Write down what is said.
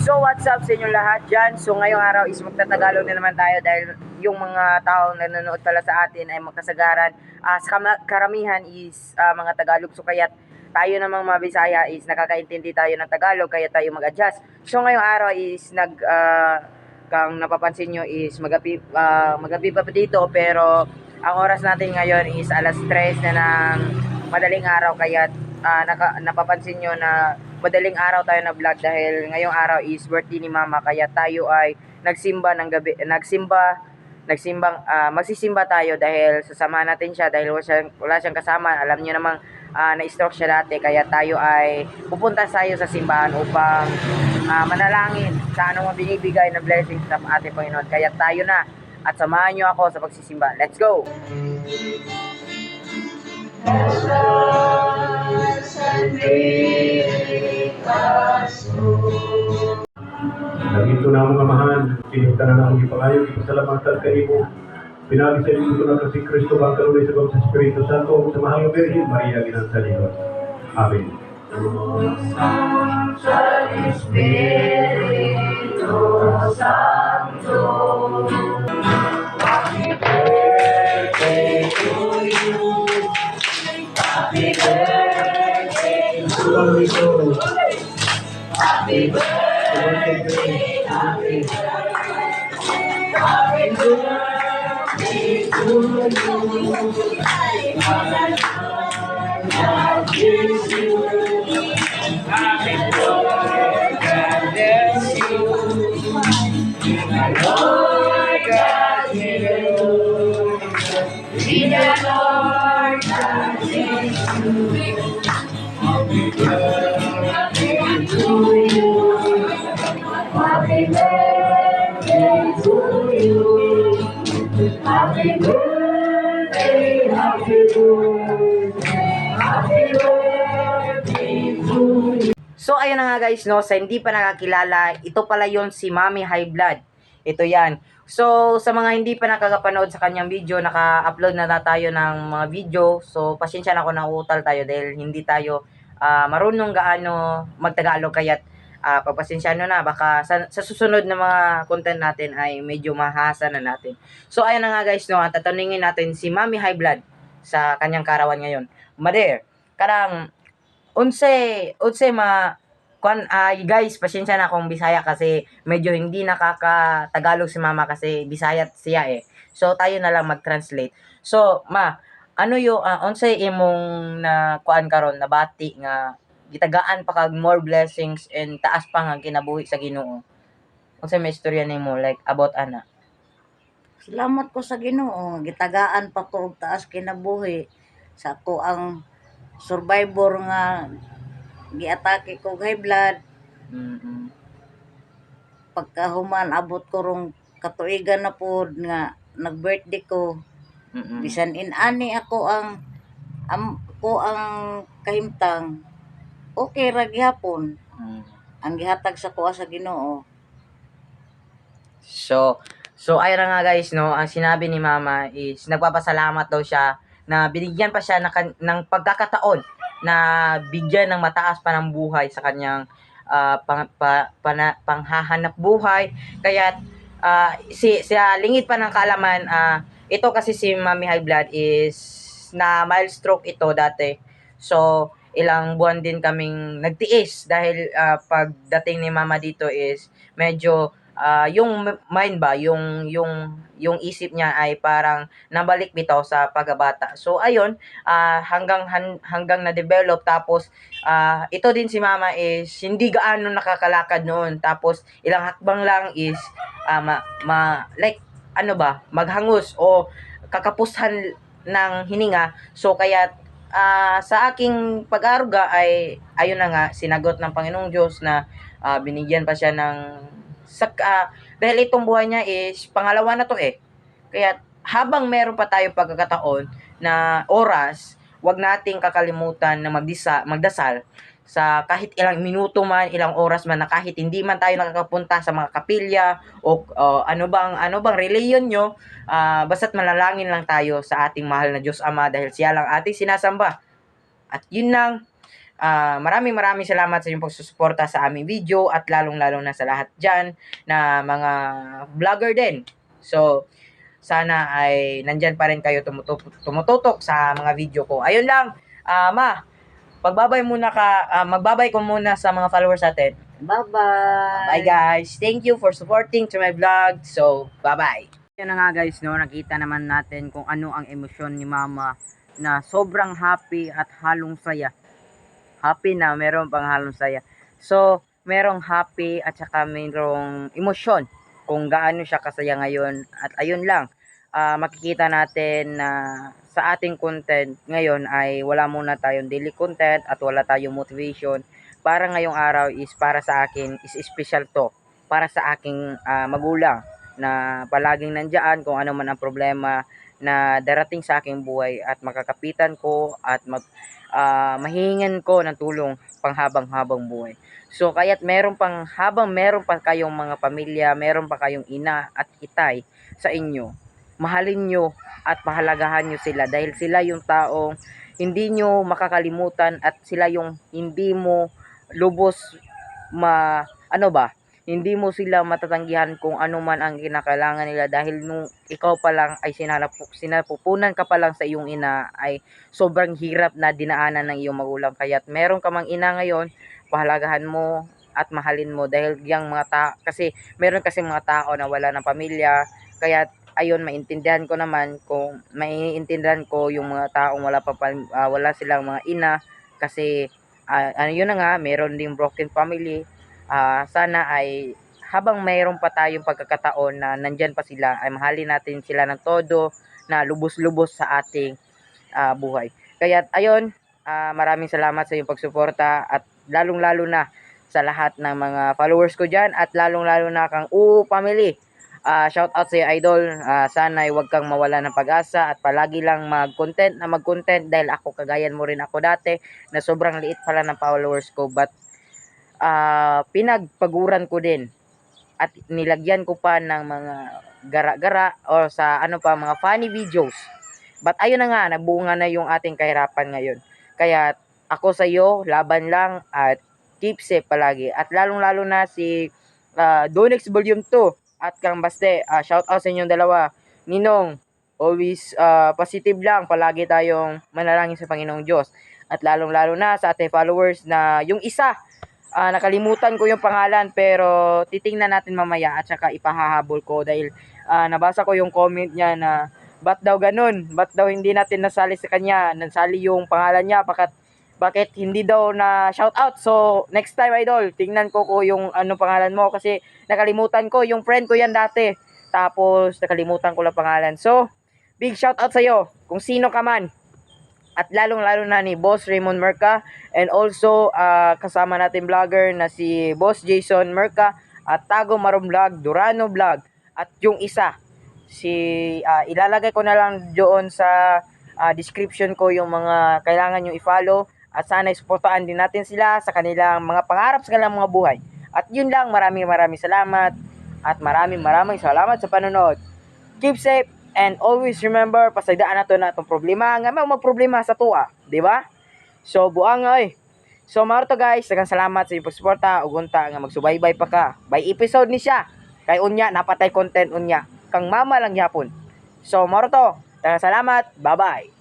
So what's up sa inyo lahat dyan? So ngayong araw is magtatagalog na naman tayo dahil yung mga taong nanonood pala sa atin ay magkasagaran. Sa karamihan is mga Tagalog. So kaya tayo namang mga Bisaya is nakakaintindi tayo ng Tagalog kaya tayo mag-adjust. So ngayong araw is kang napapansin nyo is magabi pa dito pero ang oras natin ngayon is alas 3 na ng madaling araw kaya napapansin nyo na madaling araw tayo na vlog dahil ngayong araw is birthday ni mama kaya tayo ay magsisimba tayo dahil sasama natin siya dahil wala siyang kasama. Alam niyo namang na-stroke siya dati kaya tayo ay pupunta tayo sa simbahan upang manalangin sa anong binibigay na blessings sa ating Panginoon. Kaya tayo na at samahan niyo ako sa pagsisimba. Let's go! Nagito na mga kamahan, pinunta na akong ipangayon, ipasalamatan kayo mo. Pinali sa iyo na kasi Kristo magkaroon sa sa Espiritu Santo sa Mahal Virgin Maria ginang sa Diyos. Amen. Espiritu Santo, happy birthday to you. Happy birthday to you. Happy birthday, happy birthday, happy birthday to you. God bless you. Happy birthday, God bless you. My Lord, God bless you. Be the Lord, God bless you. Happy birthday to you. Happy birthday to you. Happy birthday, happy birthday, happy birthday to you. So ayun na nga guys, no, sa hindi pa nakakilala, ito pala yon si Mommy High Blood. Ito yan. So sa mga hindi pa nakakapanood sa kanyang video, naka-upload na tayo ng mga video. So pasensya na kung nauutal tayo dahil hindi tayo marunong gaano magtagalog kaya pagpasensya nyo na baka sa susunod na mga content natin ay medyo mahasa na natin. So ayun na nga guys, no, tatanungin natin si Mommy High Blood sa kanyang karawan ngayon. Mother, karang unse guys, pasensya na kung Bisaya kasi medyo hindi nakaka-Tagalog si mama kasi Bisaya siya eh. So tayo na lang mag-translate. So ma, ano yo unse imong na kuan karon nabati nga gitagaan pa kag more blessings and taas pa nga kinabuhi sa Ginoo. Unsa may istorya nimo like about ana? Salamat ko sa Ginoo, gitagaan pa ko og taas kinabuhi sa ako ang survivor nga giatake ko high blood. Mm. Pagkahuman abot ko rong katuigan na pod nga nag-birthday ko. Mm. Bisan inani ako ang kahimtang, okay ra gyapon ang gihatag sa kuha sa Ginoo. So ayun na nga guys, no, ang sinabi ni mama is nagpapasalamat daw siya na binigyan pa siya ng pagkakataon na bigyan ng mataas pa ng buhay sa kanyang panghahanap buhay. Kaya sa lingid pa ng kaalaman, ito kasi si Mommy High Blood is na mild stroke ito dati. So ilang buwan din kaming nagtiis dahil pagdating ni mama dito is medyo yung mind ba, yung isip niya ay parang nabalik bitaw sa pagkabata. So ayun, hanggang na-develop tapos ito din si mama is hindi gaano nakakalakad noon. Tapos ilang hakbang lang is like ano ba, maghangos o kakapusan ng hininga. So kaya sa aking pag-aruga ay ayun na nga sinagot ng Panginoong Diyos na binigyan pa siya ng dahil itong buhay niya is pangalawa na to eh. Kaya habang meron pa tayo pagkakataon na oras, wag nating kakalimutan na magdasal sa kahit ilang minuto man, ilang oras man na kahit hindi man tayo nakakapunta sa mga kapilya o ano bang reliyon nyo, basta't manalangin lang tayo sa ating mahal na Diyos Ama dahil siya lang ating sinasamba. At yun lang, maraming salamat sa inyong pagsusuporta sa aming video at lalong-lalo na sa lahat dyan na mga vlogger din. So, sana ay nandyan pa rin kayo tumututok sa mga video ko. Ayun lang, magbabay ko muna sa mga followers natin. Bye-bye. Bye guys. Thank you for supporting to my vlog. So, bye-bye. Yan na nga guys, no, nakita naman natin kung ano ang emosyon ni Mama na sobrang happy at halong saya. Happy na meron pang halong saya. So, merong happy at saka merong emosyon kung gaano siya kasaya ngayon. At ayun lang, makikita natin na sa ating content ngayon ay wala muna tayong daily content at wala tayong motivation. Para ngayong araw is para sa akin is special to. Para sa aking magulang na palaging nandiyan kung ano man ang problema na darating sa aking buhay at makakapitan ko at mahihingan ko ng tulong panghabang-habang buhay. So, kaya't meron pa kayong mga pamilya, meron pa kayong ina at itay sa inyo, mahalin nyo at pahalagahan nyo sila dahil sila yung taong hindi nyo makakalimutan at sila yung hindi mo lubos hindi mo sila matatanggihan kung ano man ang kinakailangan nila dahil nung ikaw pa lang ay sinapupunan ka pa lang sa iyong ina ay sobrang hirap na dinaanan ng iyong magulang. Kaya't meron ka mang ina ngayon, pahalagahan mo at mahalin mo dahil yung kasi meron kasi mga tao na wala ng pamilya. Kaya ayun, maiintindihan ko yung mga taong wala silang mga ina kasi yun na nga, meron ding broken family. Sana ay habang mayroon pa tayong pagkakataon na nandyan pa sila ay mahalin natin sila ng todo na lubos-lubos sa ating buhay. Kaya ayun, maraming salamat sa iyong pagsuporta at lalong-lalo na sa lahat ng mga followers ko dyan at lalong-lalo na kang family. Shout out sa iyo, idol. Sana ay huwag kang mawala ng pag-asa at palagi lang mag-content dahil ako kagayan mo rin ako dati na sobrang liit pala ng followers ko but pinagpaguran ko din at nilagyan ko pa ng mga gara-gara o sa mga funny videos. But ayun na nga, nabunga na yung ating kahirapan ngayon. Kaya ako sa iyo, laban lang at keep safe palagi. At lalong-lalo na si Donex Volume 2 at Kang Baste. Shout out sa inyong dalawa. Ninong, always positive lang. Palagi tayong manalangin sa Panginoong Diyos. At lalong-lalo na sa ating followers na yung isa, nakalimutan ko yung pangalan pero titingnan natin mamaya at saka ipahahabol ko dahil nabasa ko yung comment niya na ba't daw ganun, ba't daw hindi natin nasali sa kanya, nasali yung pangalan niya, bakit hindi daw na shout out. So next time, idol, tingnan ko yung pangalan mo kasi nakalimutan ko, yung friend ko yan dati tapos nakalimutan ko lang pangalan. So big shout out sa iyo kung sino ka man. At lalong-lalo na ni Boss Raymond Merca and also kasama natin vlogger na si Boss Jason Merca at Tago Marom Vlog, Durano Vlog at yung isa ilalagay ko na lang doon sa description ko yung mga kailangan nyo i-follow at sana suportahan din natin sila sa kanilang mga pangarap sa kanilang mga buhay. At yun lang, maraming salamat at maraming salamat sa panonood. Keep safe and always remember, pasagdaan nato na itong problema nga may magproblema sa tuwa, di ba? So buang oy. So maro to guys, daghang salamat sa inyong pagsuporta ug unta nga magsubaybay pa ka. By episode ni siya. Kay unya napatay content unya. Kang mama lang yapon. So maro to. Daghang salamat. Bye-bye.